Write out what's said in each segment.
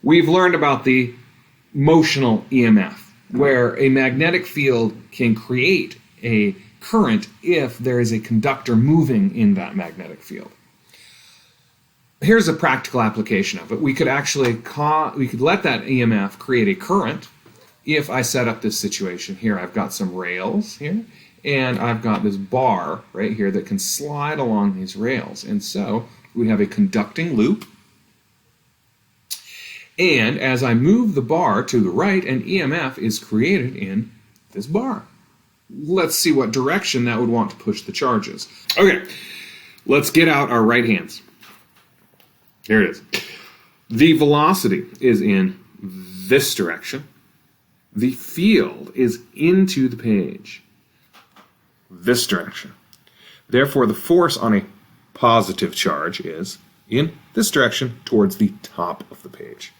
We've learned about the motional EMF, where a magnetic field can create a current if there is a conductor moving in that magnetic field. Here's a practical application of it. We could actually let that EMF create a current if I set up this situation here. I've got some rails here, and I've got this bar right here that can slide along these rails. And so we have a conducting loop. And as I move the bar to the right, an EMF is created in this bar. Let's see what direction that would want to push the charges. Okay, let's get out our right hands. Here it is. The velocity is in this direction. The field is into the page, this direction. Therefore, the force on a positive charge is in this direction towards the top of the page.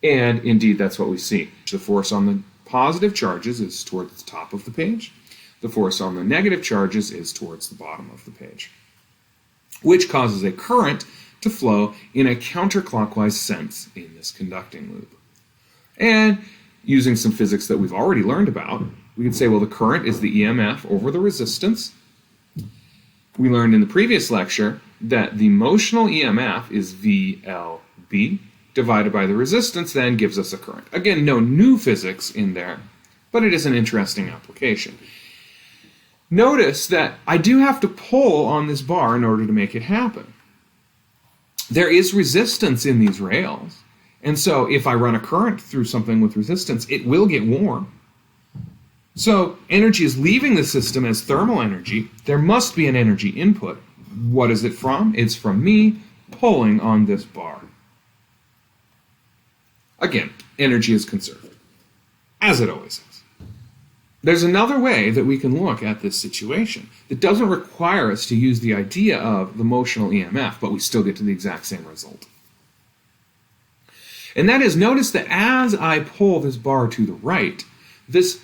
And indeed, that's what we see. The force on the positive charges is towards the top of the page. The force on the negative charges is towards the bottom of the page, which causes a current to flow in a counterclockwise sense in this conducting loop. And using some physics that we've already learned about, we could say, well, the current is the EMF over the resistance. We learned in the previous lecture that the motional EMF is VLB divided by the resistance, then gives us a current. Again, no new physics in there, but it is an interesting application. Notice that I do have to pull on this bar in order to make it happen. There is resistance in these rails, and so if I run a current through something with resistance, it will get warm. So energy is leaving the system as thermal energy. There must be an energy input. What is it from? It's from me pulling on this bar. Again, energy is conserved, as it always is. There's another way that we can look at this situation that doesn't require us to use the idea of the motional EMF, but we still get to the exact same result. And that is, notice that as I pull this bar to the right, this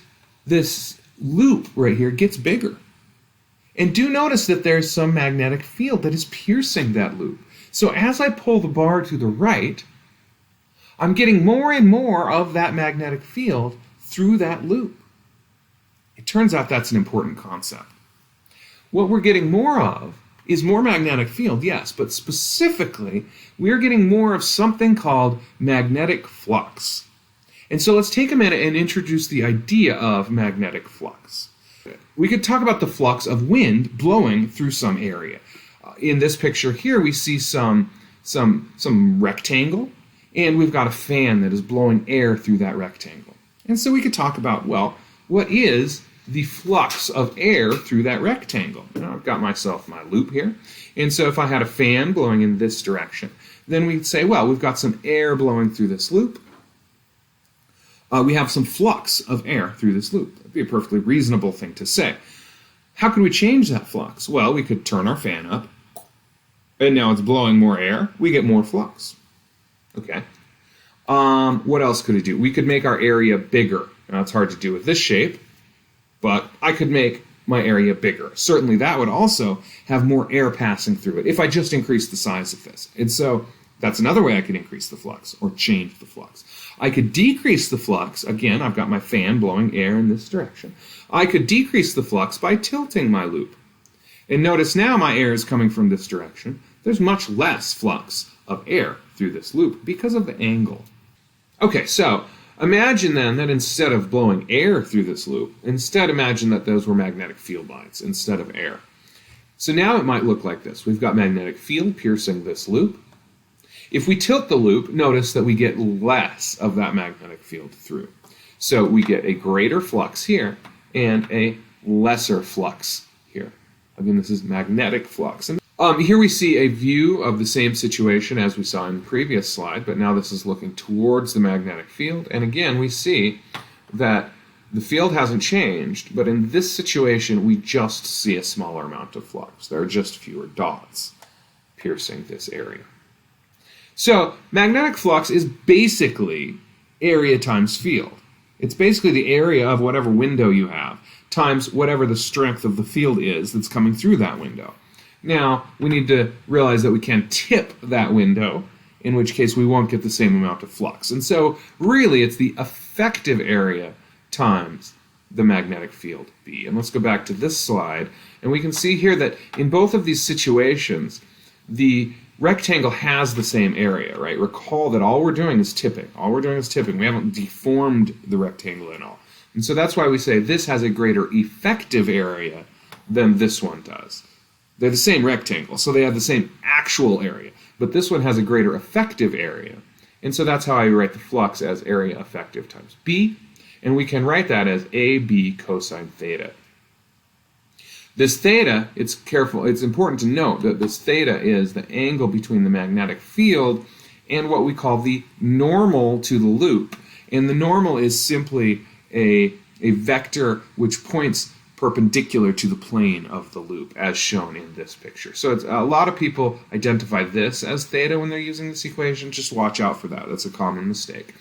loop right here gets bigger. And do notice that there's some magnetic field that is piercing that loop. So as I pull the bar to the right, I'm getting more and more of that magnetic field through that loop. It turns out that's an important concept. What we're getting more of is more magnetic field, yes, but specifically, we're getting more of something called magnetic flux. And so let's take a minute and introduce the idea of magnetic flux. We could talk about the flux of wind blowing through some area. In this picture here, we see some rectangle, and we've got a fan that is blowing air through that rectangle. And so we could talk about, well, what is the flux of air through that rectangle? Now, I've got myself my loop here. And so if I had a fan blowing in this direction, then we'd say, well, we've got some air blowing through this loop. We have some flux of air through this loop. That'd be a perfectly reasonable thing to say. How could we change that flux? Well, we could turn our fan up, and now it's blowing more air. We get more flux. Okay. What else could we do? We could make our area bigger. Now, it's hard to do with this shape, but I could make my area bigger. Certainly that would also have more air passing through it if I just increased the size of this. And so that's another way I could increase the flux or change the flux. I could decrease the flux. Again, I've got my fan blowing air in this direction. I could decrease the flux by tilting my loop. And notice now my air is coming from this direction. There's much less flux of air through this loop because of the angle. Okay, so imagine then that instead of blowing air through this loop, imagine that those were magnetic field lines instead of air. So now it might look like this. We've got magnetic field piercing this loop. If we tilt the loop, notice that we get less of that magnetic field through. So we get a greater flux here and a lesser flux here. Again, this is magnetic flux. And here we see a view of the same situation as we saw in the previous slide, but now this is looking towards the magnetic field. And again, we see that the field hasn't changed, but in this situation, we just see a smaller amount of flux. There are just fewer dots piercing this area. So magnetic flux is basically area times field. It's basically the area of whatever window you have times whatever the strength of the field is that's coming through that window. Now, we need to realize that we can tip that window, in which case we won't get the same amount of flux. And so really it's the effective area times the magnetic field B. And let's go back to this slide, and we can see here that in both of these situations, the rectangle has the same area, right? Recall that all we're doing is tipping. All we're doing is tipping. We haven't deformed the rectangle at all. And so that's why we say this has a greater effective area than this one does. They're the same rectangle, so they have the same actual area. But this one has a greater effective area. And so that's how I write the flux as area effective times B. And we can write that as AB cosine theta. This theta, it's important to note that this theta is the angle between the magnetic field and what we call the normal to the loop. And the normal is simply a vector which points perpendicular to the plane of the loop, as shown in this picture. So a lot of people identify this as theta when they're using this equation. Just watch out for that. That's a common mistake.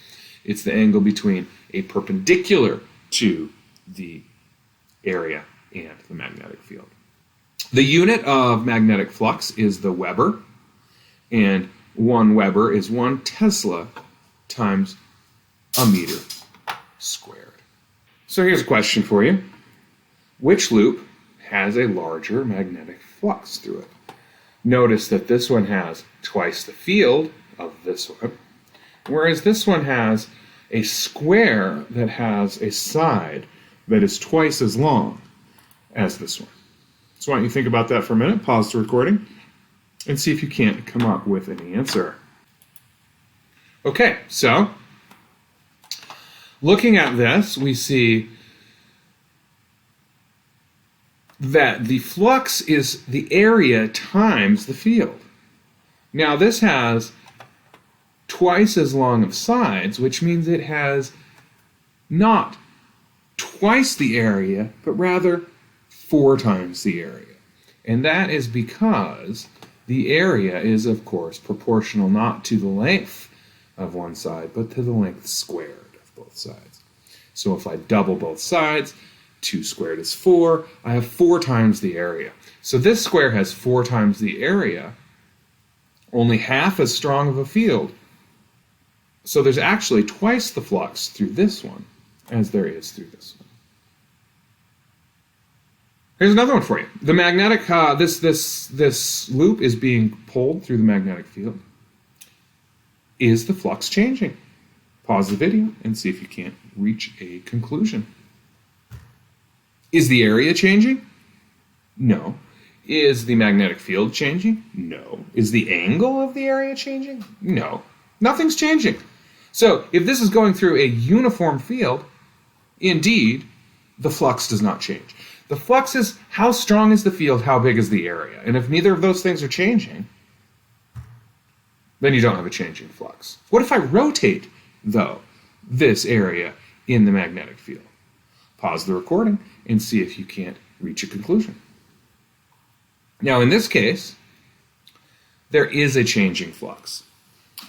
It's the angle between a perpendicular to the area and the magnetic field. The unit of magnetic flux is the Weber, and 1 Weber is 1 Tesla times a meter squared. So here's a question for you. Which loop has a larger magnetic flux through it? Notice that this one has twice the field of this one, whereas this one has a square that has a side that is twice as long as this one. So why don't you think about that for a minute, pause the recording, and see if you can't come up with an answer. Okay, so looking at this, we see that the flux is the area times the field. Now this has twice as long of sides, which means it has not twice the area, but rather 4 times the area. And that is because the area is, of course, proportional not to the length of one side, but to the length squared of both sides. So if I double both sides, 2 squared is 4, I have 4 times the area. So this square has 4 times the area, only half as strong of a field. So there's actually twice the flux through this one as there is through this one. Here's another one for you. The magnetic, this loop is being pulled through the magnetic field. Is the flux changing? Pause the video and see if you can't reach a conclusion. Is the area changing? No. Is the magnetic field changing? No. Is the angle of the area changing? No. Nothing's changing. So if this is going through a uniform field, indeed, the flux does not change. The flux is how strong is the field, how big is the area. And if neither of those things are changing, then you don't have a changing flux. What if I rotate, though, this area in the magnetic field? Pause the recording and see if you can't reach a conclusion. Now, in this case, there is a changing flux.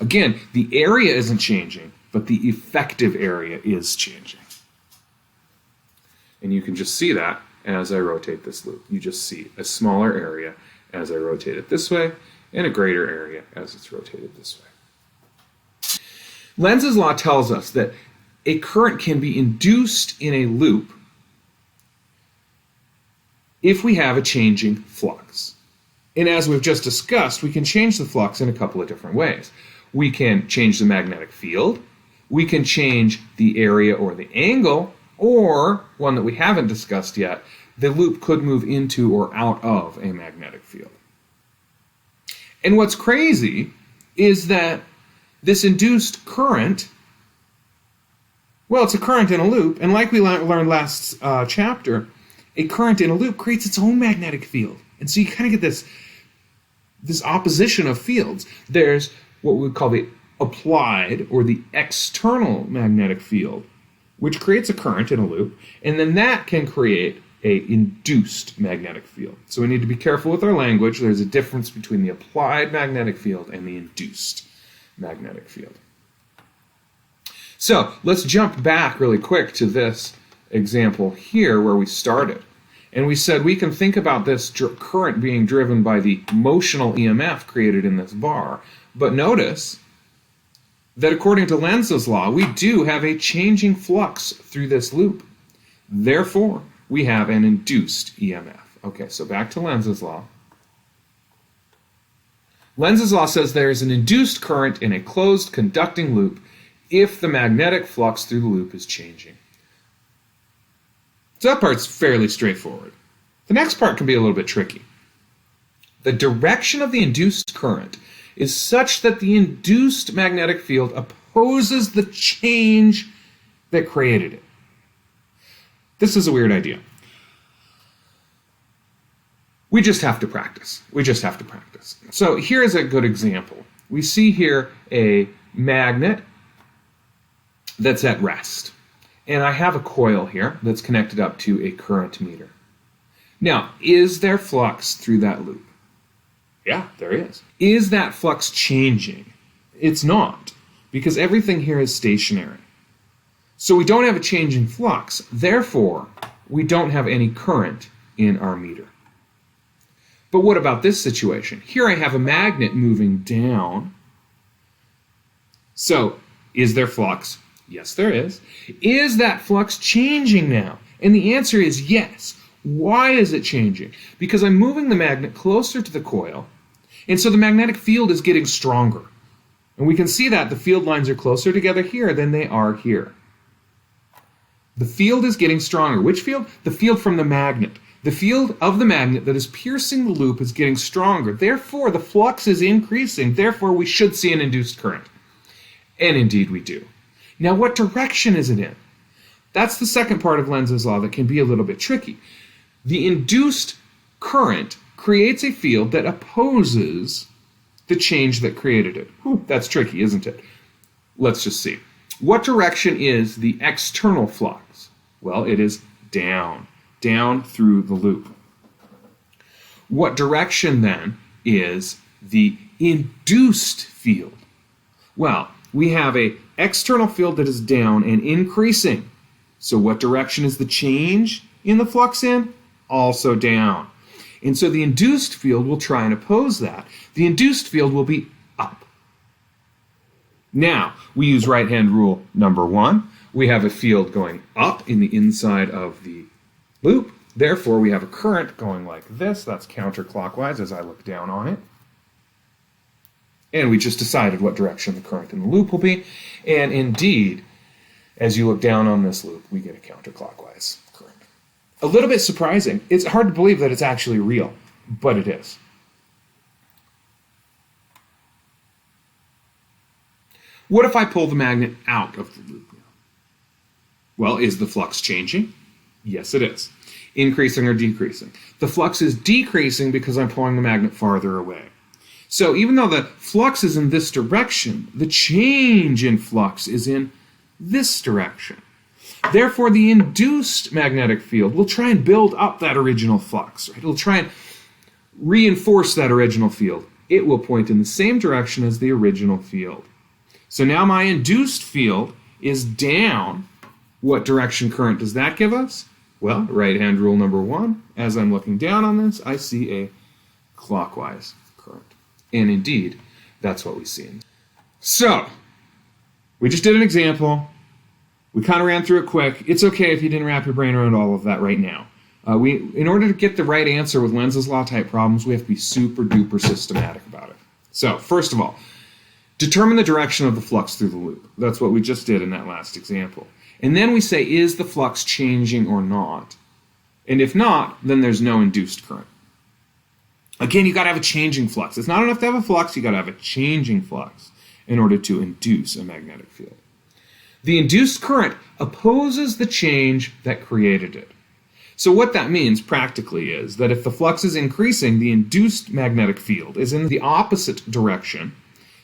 Again, the area isn't changing, but the effective area is changing. And you can just see that as I rotate this loop. You just see a smaller area as I rotate it this way, and a greater area as it's rotated this way. Lenz's law tells us that a current can be induced in a loop if we have a changing flux. And as we've just discussed, we can change the flux in a couple of different ways. We can change the magnetic field, we can change the area or the angle, or, one that we haven't discussed yet, the loop could move into or out of a magnetic field. And what's crazy is that this induced current, well, it's a current in a loop, and like we learned last chapter, a current in a loop creates its own magnetic field. And so you kind of get this opposition of fields. There's what we would call the applied or the external magnetic field, which creates a current in a loop, and then that can create a induced magnetic field. So we need to be careful with our language. There's a difference between the applied magnetic field and the induced magnetic field. So let's jump back really quick to this example here where we started. And we said we can think about this current being driven by the motional EMF created in this bar, But notice that according to Lenz's law, we do have a changing flux through this loop. Therefore, we have an induced EMF. Okay, so back to Lenz's law. Lenz's law says there is an induced current in a closed conducting loop if the magnetic flux through the loop is changing. So that part's fairly straightforward. The next part can be a little bit tricky. The direction of the induced current is such that the induced magnetic field opposes the change that created it. This is a weird idea. We just have to practice. So here is a good example. We see here a magnet that's at rest. And I have a coil here that's connected up to a current meter. Now, is there flux through that loop? Yeah, there is. Is that flux changing? It's not, because everything here is stationary. So we don't have a changing flux. Therefore, we don't have any current in our meter. But what about this situation? Here I have a magnet moving down. So, is there flux? Yes, there is. Is that flux changing now? And the answer is yes. Why is it changing? Because I'm moving the magnet closer to the coil, and so the magnetic field is getting stronger. And we can see that the field lines are closer together here than they are here. The field is getting stronger. Which field? The field from the magnet. The field of the magnet that is piercing the loop is getting stronger. Therefore, the flux is increasing. Therefore, we should see an induced current. And indeed we do. Now, what direction is it in? That's the second part of Lenz's law that can be a little bit tricky. The induced current creates a field that opposes the change that created it. Whew, that's tricky, isn't it? Let's just see. What direction is the external flux? Well, it is down through the loop. What direction then is the induced field? Well, we have an external field that is down and increasing. So what direction is the change in the flux in? Also down. And so the induced field will try and oppose that. The induced field will be up. Now, we use right-hand rule number 1. We have a field going up in the inside of the loop. Therefore, we have a current going like this. That's counterclockwise as I look down on it. And we just decided what direction the current in the loop will be. And indeed, as you look down on this loop, we get a counterclockwise current. A little bit surprising. It's hard to believe that it's actually real, but it is. What if I pull the magnet out of the loop now? Well, is the flux changing? Yes, it is. Increasing or decreasing? The flux is decreasing because I'm pulling the magnet farther away. So even though the flux is in this direction, the change in flux is in this direction. Therefore, the induced magnetic field will try and build up that original flux. Right? It'll try and reinforce that original field. It will point in the same direction as the original field. So now my induced field is down. What direction current does that give us? Well, right-hand rule number 1, as I'm looking down on this, I see a clockwise current. And indeed, that's what we see. So, we just did an example. We kind of ran through it quick. It's okay if you didn't wrap your brain around all of that right now. In order to get the right answer with Lenz's law type problems, we have to be super duper systematic about it. So, first of all, determine the direction of the flux through the loop. That's what we just did in that last example. And then we say, is the flux changing or not? And if not, then there's no induced current. Again, you got to have a changing flux. It's not enough to have a flux, you got to have a changing flux in order to induce a magnetic field. The induced current opposes the change that created it. So what that means practically is that if the flux is increasing, the induced magnetic field is in the opposite direction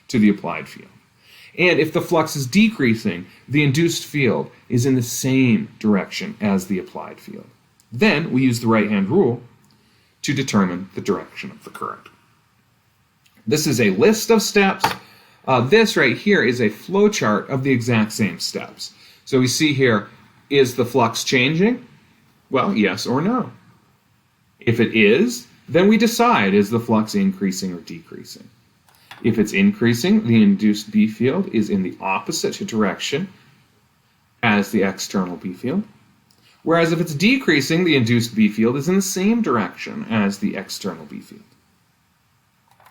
to the applied field. And if the flux is decreasing, the induced field is in the same direction as the applied field. Then we use the right-hand rule to determine the direction of the current. This is a list of steps. This right here is a flow chart of the exact same steps. So we see here, is the flux changing? Well, yes or no. If it is, then we decide, is the flux increasing or decreasing? If it's increasing, the induced B field is in the opposite direction as the external B field. Whereas if it's decreasing, the induced B field is in the same direction as the external B field.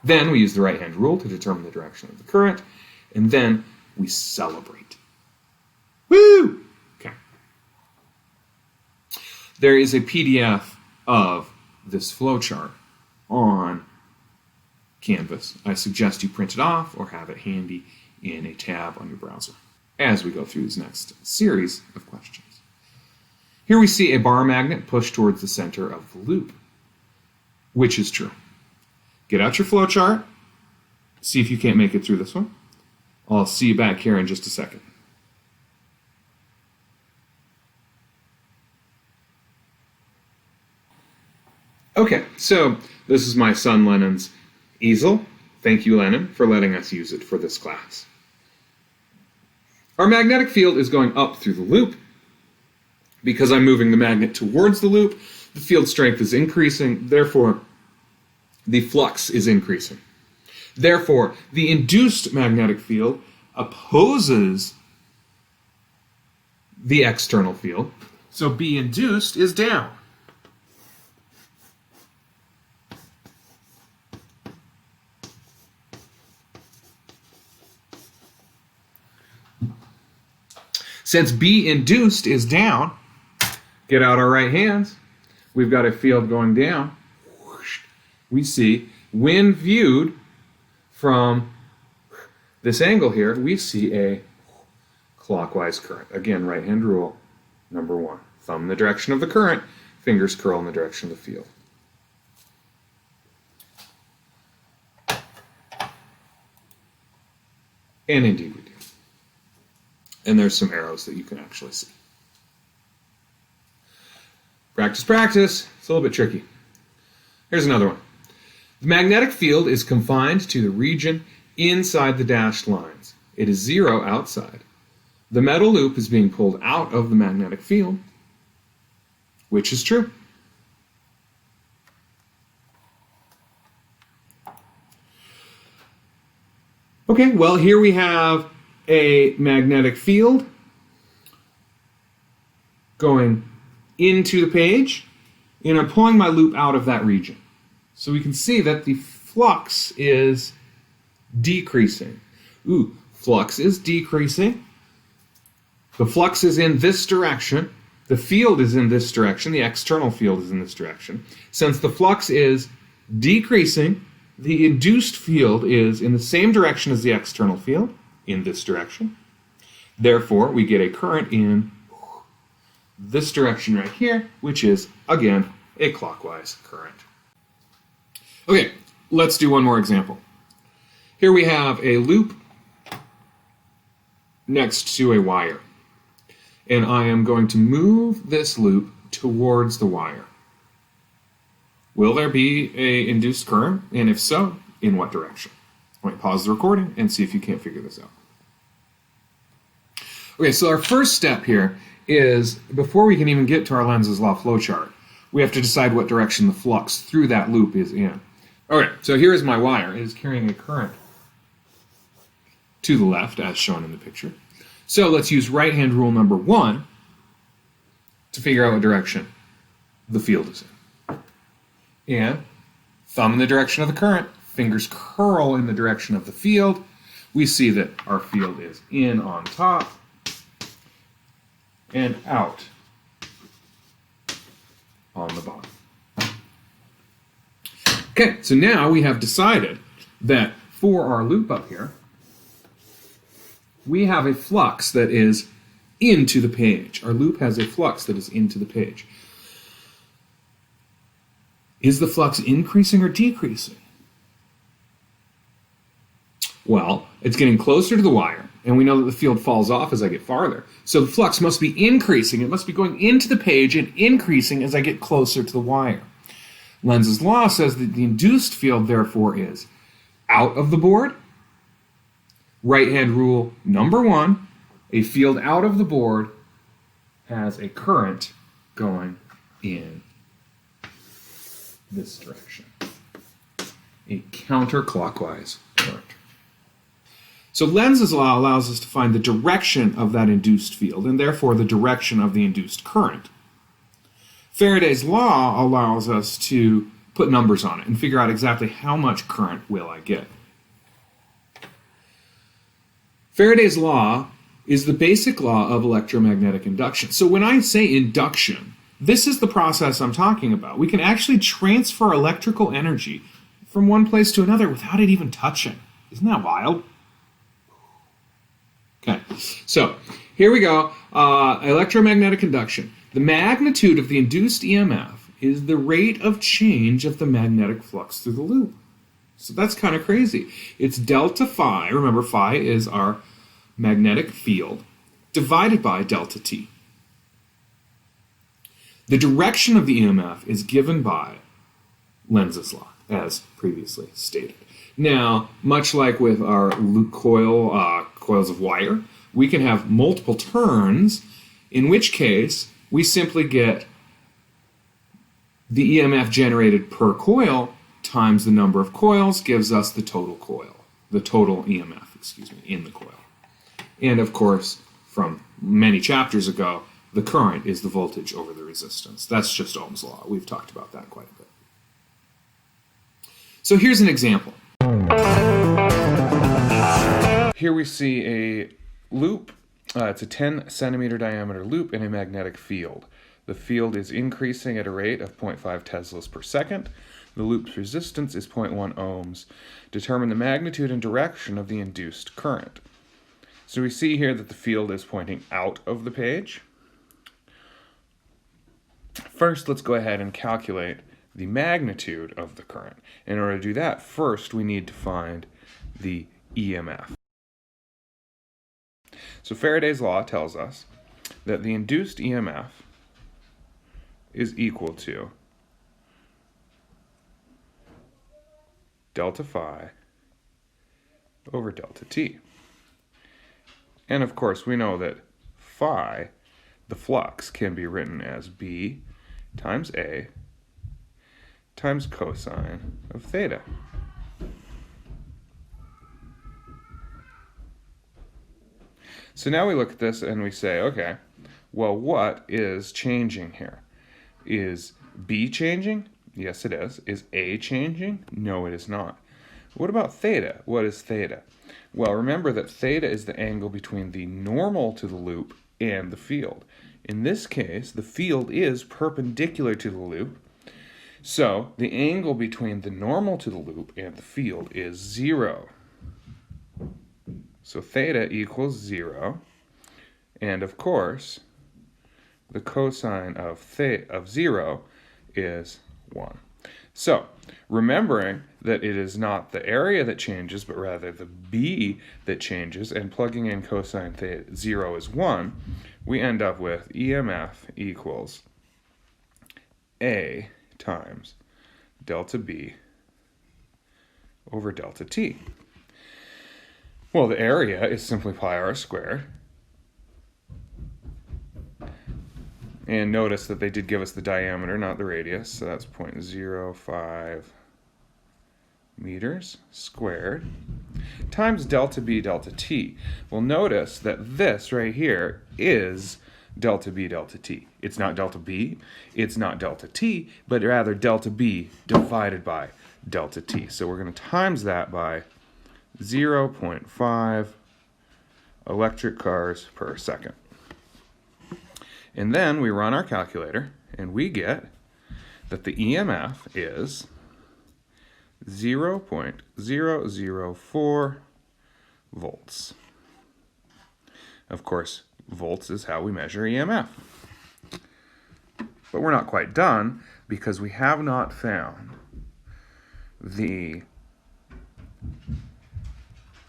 Then we use the right-hand rule to determine the direction of the current, and then we celebrate. Woo! Okay. There is a PDF of this flowchart on Canvas. I suggest you print it off or have it handy in a tab on your browser as we go through this next series of questions. Here we see a bar magnet pushed towards the center of the loop, which is true. Get out your flowchart, see if you can't make it through this one. I'll see you back here in just a second. Okay, so this is my son Lennon's easel. Thank you, Lennon, for letting us use it for this class. Our magnetic field is going up through the loop. Because I'm moving the magnet towards the loop, the field strength is increasing, therefore the flux is increasing. Therefore, the induced magnetic field opposes the external field, so B induced is down. Since B induced is down, get out our right hands. We've got a field going down. We see, when viewed from this angle here, we see a clockwise current. Again, right-hand rule, number 1. Thumb in the direction of the current, fingers curl in the direction of the field. And indeed we do. And there's some arrows that you can actually see. Practice, practice. It's a little bit tricky. Here's another one. The magnetic field is confined to the region inside the dashed lines. It is 0 outside. The metal loop is being pulled out of the magnetic field, which is true. Okay, well, here we have a magnetic field going into the page, and I'm pulling my loop out of that region. So we can see that the flux is decreasing. Flux is decreasing. The flux is in this direction. The field is in this direction. The external field is in this direction. Since the flux is decreasing, the induced field is in the same direction as the external field, in this direction. Therefore, we get a current in this direction right here, which is, again, a clockwise current. Okay, let's do one more example. Here we have a loop next to a wire. And I am going to move this loop towards the wire. Will there be an induced current? And if so, in what direction? I might pause the recording and see if you can't figure this out. Okay, so our first step here is, before we can even get to our Lenz's law flowchart, we have to decide what direction the flux through that loop is in. Okay, so here is my wire. It is carrying a current to the left, as shown in the picture. So let's use right-hand rule number 1 to figure out what direction the field is in. And thumb in the direction of the current, fingers curl in the direction of the field. We see that our field is in on top and out on the bottom. Okay, so now we have decided that for our loop up here, we have a flux that is into the page. Our loop has a flux that is into the page. Is the flux increasing or decreasing? Well, it's getting closer to the wire, and we know that the field falls off as I get farther. So the flux must be increasing. It must be going into the page and increasing as I get closer to the wire. Lenz's law says that the induced field, therefore, is out of the board. Right-hand rule number 1, a field out of the board has a current going in this direction. a counterclockwise current. So Lenz's law allows us to find the direction of that induced field, and therefore the direction of the induced current. Faraday's law allows us to put numbers on it and figure out exactly how much current will I get. Faraday's law is the basic law of electromagnetic induction. So when I say induction, this is the process I'm talking about. We can actually transfer electrical energy from one place to another without it even touching. Isn't that wild? Okay, so here we go. Electromagnetic induction. The magnitude of the induced EMF is the rate of change of the magnetic flux through the loop. So that's kind of crazy. It's delta phi, remember phi is our magnetic field, divided by delta t. The direction of the EMF is given by Lenz's law, as previously stated. Now, much like with our coils of wire, we can have multiple turns, in which case we simply get the EMF generated per coil times the number of coils gives us the total EMF, in the coil. And of course, from many chapters ago, the current is the voltage over the resistance. That's just Ohm's law. We've talked about that quite a bit. So here's an example. Here we see a loop. It's a 10 centimeter diameter loop in a magnetic field. The field is increasing at a rate of 0.5 teslas per second. The loop's resistance is 0.1 ohms. Determine the magnitude and direction of the induced current. So we see here that the field is pointing out of the page. First, let's go ahead and calculate the magnitude of the current. In order to do that, first we need to find the EMF. So Faraday's law tells us that the induced EMF is equal to delta phi over delta t. And of course, we know that phi, the flux, can be written as B times A times cosine of theta. So now we look at this and we say, okay, well, what is changing here? Is B changing? Yes, it is. Is A changing? No, it is not. What about theta? What is theta? Well, remember that theta is the angle between the normal to the loop and the field. In this case, the field is perpendicular to the loop, so the angle between the normal to the loop and the field is 0. So theta equals 0, and of course, the cosine of 0 is 1. So, remembering that it is not the area that changes, but rather the B that changes, and plugging in cosine theta 0 is 1, we end up with EMF equals A times delta B over delta T. Well, the area is simply pi r squared. And notice that they did give us the diameter, not the radius, so that's 0.05 meters squared times delta B delta T. Well, notice that this right here is delta B delta T. It's not delta B, it's not delta T, but rather delta B divided by delta T. So we're going to times that by 0.5 electric cars per second. And then we run our calculator, and we get that the EMF is 0.004 volts. Of course, volts is how we measure EMF. But we're not quite done, because we have not found the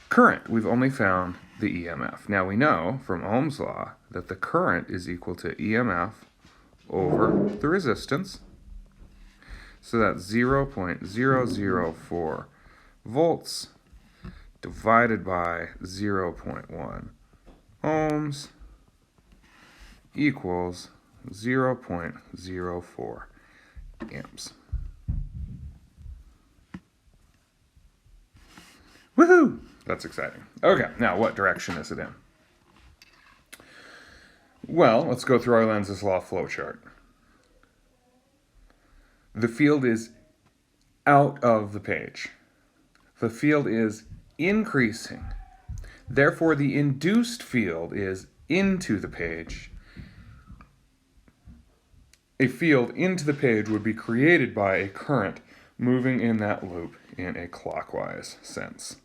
current. We've only found the EMF. Now we know from Ohm's law that the current is equal to EMF over the resistance. So that's 0.004 volts divided by 0.1 ohms equals 0.04 amps. Woohoo! That's exciting. Okay, now what direction is it in? Well, let's go through our Lenz's law flowchart. The field is out of the page. The field is increasing. Therefore, the induced field is into the page. A field into the page would be created by a current moving in that loop in a clockwise sense.